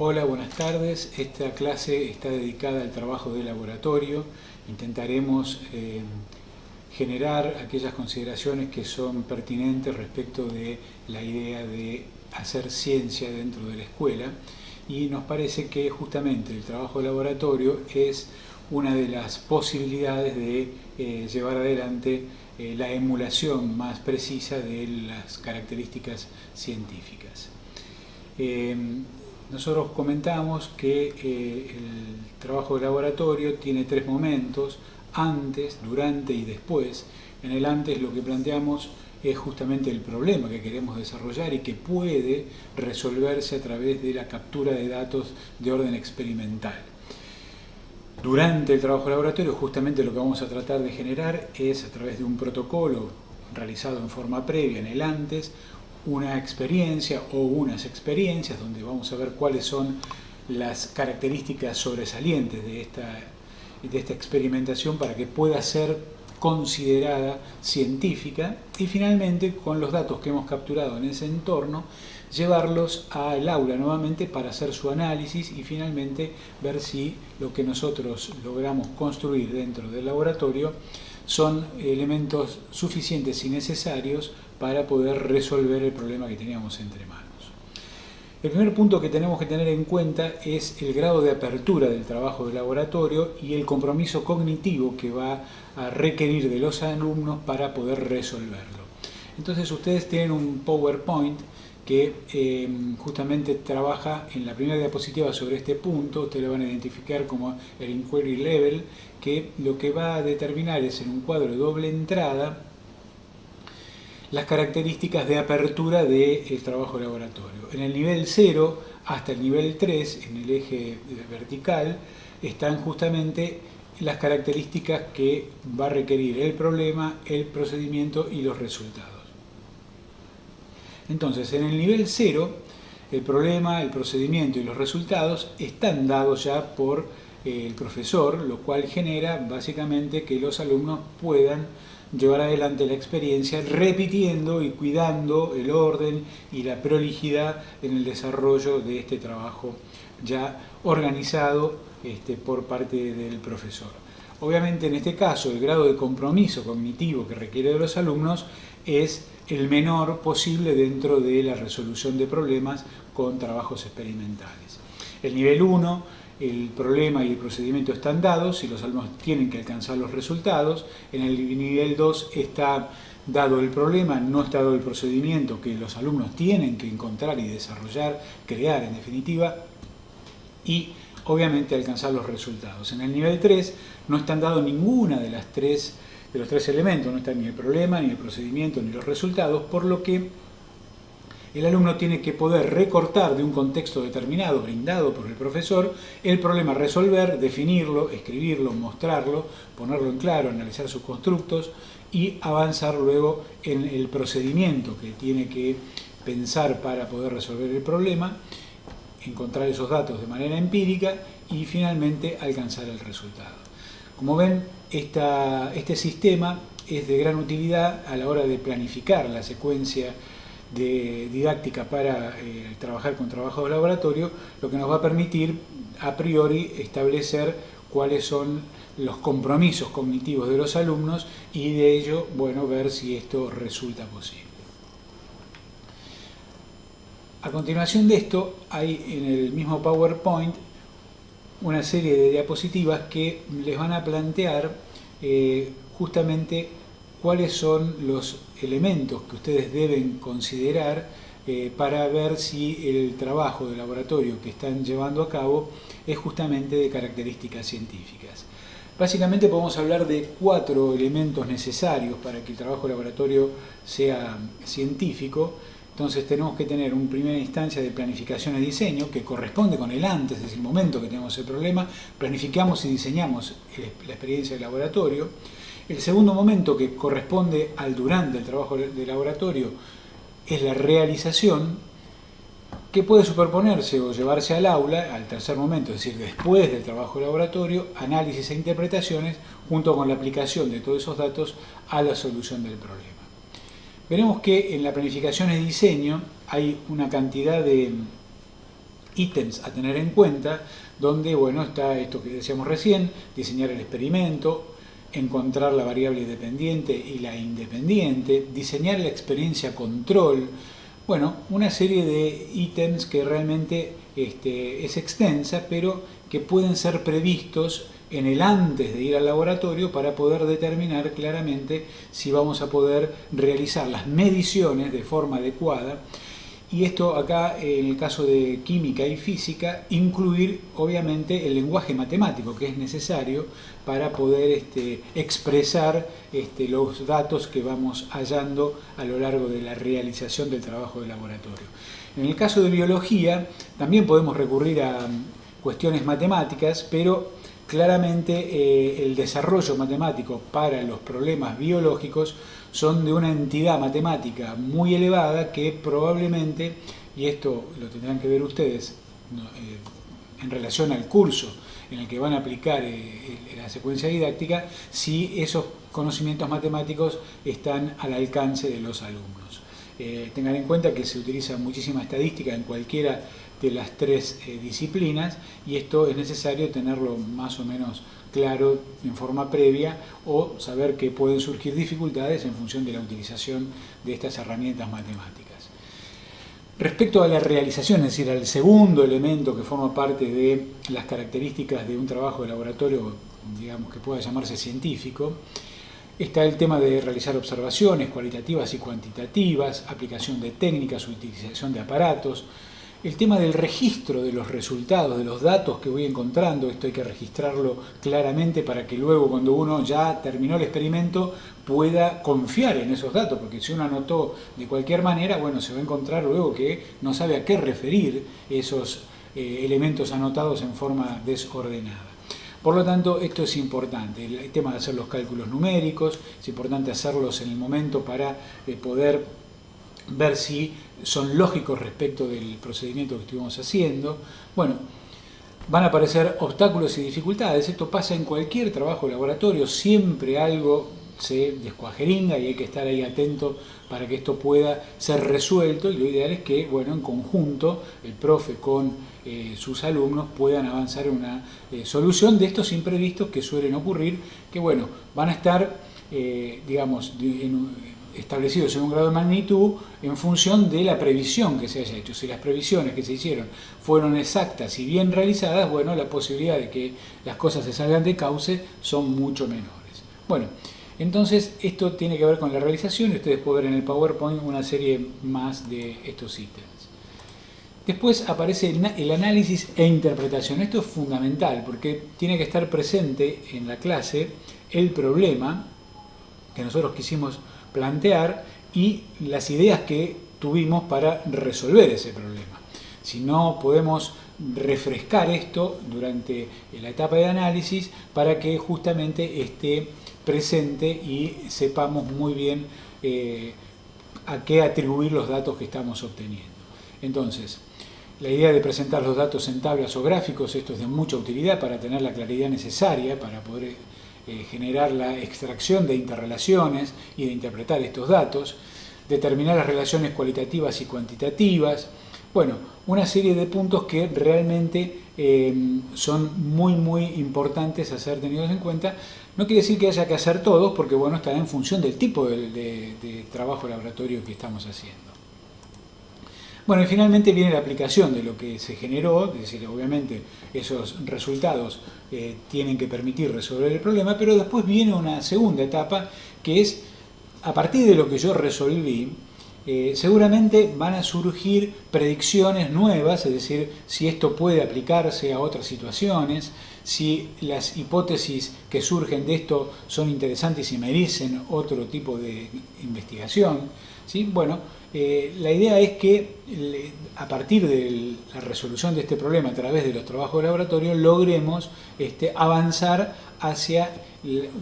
Hola, buenas tardes. Esta clase está dedicada al trabajo de laboratorio. Intentaremos generar aquellas consideraciones que son pertinentes respecto de la idea de hacer ciencia dentro de la escuela, y nos parece que justamente el trabajo de laboratorio es una de las posibilidades de llevar adelante la emulación más precisa de las características científicas. Nosotros comentamos que el trabajo de laboratorio tiene tres momentos: antes, durante y después. En el antes lo que planteamos es justamente el problema que queremos desarrollar y que puede resolverse a través de la captura de datos de orden experimental. Durante el trabajo de laboratorio, justamente lo que vamos a tratar de generar es, a través de un protocolo realizado en forma previa en el antes, una experiencia o unas experiencias donde vamos a ver cuáles son las características sobresalientes de esta experimentación para que pueda ser considerada científica, y finalmente, con los datos que hemos capturado en ese entorno, llevarlos al aula nuevamente para hacer su análisis y finalmente ver si lo que nosotros logramos construir dentro del laboratorio son elementos suficientes y necesarios para poder resolver el problema que teníamos entre manos. El primer punto que tenemos que tener en cuenta es el grado de apertura del trabajo de laboratorio y el compromiso cognitivo que va a requerir de los alumnos para poder resolverlo. Entonces ustedes tienen un PowerPoint que justamente trabaja en la primera diapositiva sobre este punto. Ustedes lo van a identificar como el Inquiry Level, que lo que va a determinar es, en un cuadro de doble entrada, las características de apertura del trabajo de laboratorio. En el nivel 0 hasta el nivel 3, en el eje vertical, están justamente las características que va a requerir el problema, el procedimiento y los resultados. Entonces, en el nivel 0, el problema, el procedimiento y los resultados están dados ya por el profesor, lo cual genera básicamente que los alumnos puedan llevar adelante la experiencia repitiendo y cuidando el orden y la prolijidad en el desarrollo de este trabajo ya organizado por parte del profesor. Obviamente, en este caso, el grado de compromiso cognitivo que requiere de los alumnos es el menor posible dentro de la resolución de problemas con trabajos experimentales. El nivel 1, el problema y el procedimiento están dados y los alumnos tienen que alcanzar los resultados. En el nivel 2 está dado el problema, no está dado el procedimiento que los alumnos tienen que encontrar y desarrollar, crear en definitiva, y obviamente alcanzar los resultados. En el nivel 3 no están dados ninguna de los tres elementos, no está ni el problema, ni el procedimiento, ni los resultados, por lo que el alumno tiene que poder recortar de un contexto determinado, brindado por el profesor, el problema a resolver, definirlo, escribirlo, mostrarlo, ponerlo en claro, analizar sus constructos y avanzar luego en el procedimiento que tiene que pensar para poder resolver el problema, encontrar esos datos de manera empírica y finalmente alcanzar el resultado. Como ven, este sistema es de gran utilidad a la hora de planificar la secuencia de didáctica para trabajar con trabajo de laboratorio, lo que nos va a permitir a priori establecer cuáles son los compromisos cognitivos de los alumnos y de ello, bueno, ver si esto resulta posible. A continuación de esto, hay en el mismo PowerPoint una serie de diapositivas que les van a plantear justamente cuáles son los elementos que ustedes deben considerar para ver si el trabajo de laboratorio que están llevando a cabo es justamente de características científicas. Básicamente podemos hablar de 4 elementos necesarios para que el trabajo de laboratorio sea científico. Entonces tenemos que tener una primera instancia de planificación y diseño que corresponde con el antes, es el momento que tenemos el problema, planificamos y diseñamos la experiencia de laboratorio. El segundo momento, que corresponde al durante el trabajo de laboratorio, es la realización, que puede superponerse o llevarse al aula, al tercer momento, es decir, después del trabajo de laboratorio, análisis e interpretaciones, junto con la aplicación de todos esos datos a la solución del problema. Veremos que en la planificación y diseño hay una cantidad de ítems a tener en cuenta, donde bueno, está esto que decíamos recién, diseñar el experimento, encontrar la variable dependiente y la independiente, diseñar la experiencia control, bueno, una serie de ítems que realmente es extensa, pero que pueden ser previstos en el antes de ir al laboratorio para poder determinar claramente si vamos a poder realizar las mediciones de forma adecuada. Y esto acá, en el caso de química y física, incluir obviamente el lenguaje matemático que es necesario para poder expresar los datos que vamos hallando a lo largo de la realización del trabajo de laboratorio. En el caso de biología, también podemos recurrir a cuestiones matemáticas, pero claramente el desarrollo matemático para los problemas biológicos son de una entidad matemática muy elevada que probablemente, y esto lo tendrán que ver ustedes en relación al curso en el que van a aplicar la secuencia didáctica, si esos conocimientos matemáticos están al alcance de los alumnos. Tengan en cuenta que se utiliza muchísima estadística en cualquiera de las tres disciplinas y esto es necesario tenerlo más o menos claro en forma previa o saber que pueden surgir dificultades en función de la utilización de estas herramientas matemáticas. Respecto a la realización, es decir, al segundo elemento que forma parte de las características de un trabajo de laboratorio, digamos que pueda llamarse científico, está el tema de realizar observaciones cualitativas y cuantitativas, aplicación de técnicas, utilización de aparatos, el tema del registro de los resultados, de los datos que voy encontrando, esto hay que registrarlo claramente para que luego cuando uno ya terminó el experimento pueda confiar en esos datos, porque si uno anotó de cualquier manera, bueno, se va a encontrar luego que no sabe a qué referir esos elementos anotados en forma desordenada. Por lo tanto, esto es importante, el tema de hacer los cálculos numéricos, es importante hacerlos en el momento para poder ver si son lógicos respecto del procedimiento que estuvimos haciendo. Bueno, van a aparecer obstáculos y dificultades, esto pasa en cualquier trabajo de laboratorio, siempre algo se descuajeringa y hay que estar ahí atento para que esto pueda ser resuelto y lo ideal es que, bueno, en conjunto el profe con sus alumnos puedan avanzar en una solución de estos imprevistos que suelen ocurrir, que bueno, van a estar, digamos, establecidos en un grado de magnitud en función de la previsión que se haya hecho. Si las previsiones que se hicieron fueron exactas y bien realizadas, bueno, la posibilidad de que las cosas se salgan de cauce son mucho menores. Bueno, entonces esto tiene que ver con la realización y ustedes pueden ver en el PowerPoint una serie más de estos ítems. Después aparece el análisis e interpretación. Esto es fundamental porque tiene que estar presente en la clase el problema que nosotros quisimos plantear y las ideas que tuvimos para resolver ese problema. Si no, podemos refrescar esto durante la etapa de análisis para que justamente esté presente y sepamos muy bien a qué atribuir los datos que estamos obteniendo. Entonces, la idea de presentar los datos en tablas o gráficos, esto es de mucha utilidad para tener la claridad necesaria, para poder generar la extracción de interrelaciones y de interpretar estos datos, determinar las relaciones cualitativas y cuantitativas, bueno, una serie de puntos que realmente son muy importantes a ser tenidos en cuenta. No quiere decir que haya que hacer todos, porque bueno, está en función del tipo de trabajo de laboratorio que estamos haciendo. Bueno, y finalmente viene la aplicación de lo que se generó, es decir, obviamente esos resultados tienen que permitir resolver el problema, pero después viene una segunda etapa que es, a partir de lo que yo resolví, seguramente van a surgir predicciones nuevas, es decir, si esto puede aplicarse a otras situaciones, si las hipótesis que surgen de esto son interesantes y merecen otro tipo de investigación, ¿sí? Bueno, la idea es que a partir de la resolución de este problema a través de los trabajos de laboratorio logremos avanzar hacia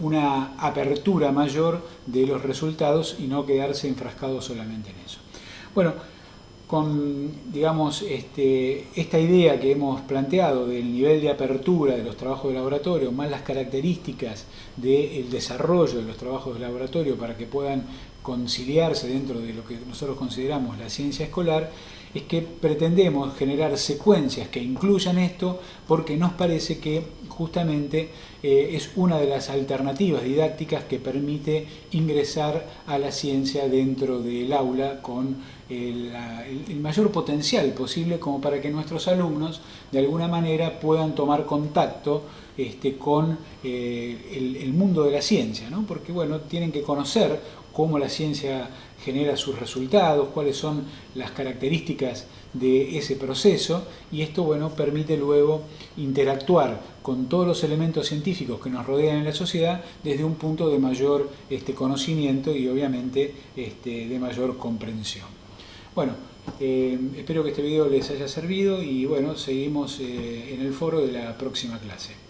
una apertura mayor de los resultados y no quedarse enfrascados solamente en eso. Bueno, con, digamos, esta idea que hemos planteado del nivel de apertura de los trabajos de laboratorio, más las características del desarrollo de los trabajos de laboratorio para que puedan conciliarse dentro de lo que nosotros consideramos la ciencia escolar, es que pretendemos generar secuencias que incluyan esto porque nos parece que justamente es una de las alternativas didácticas que permite ingresar a la ciencia dentro del aula con el mayor potencial posible como para que nuestros alumnos de alguna manera puedan tomar contacto con el mundo de la ciencia, ¿no? Porque bueno, tienen que conocer cómo la ciencia genera sus resultados, cuáles son las características de ese proceso, y esto bueno, permite luego interactuar con todos los elementos científicos que nos rodean en la sociedad desde un punto de mayor conocimiento y obviamente de mayor comprensión. Bueno, espero que este video les haya servido y bueno, seguimos en el foro de la próxima clase.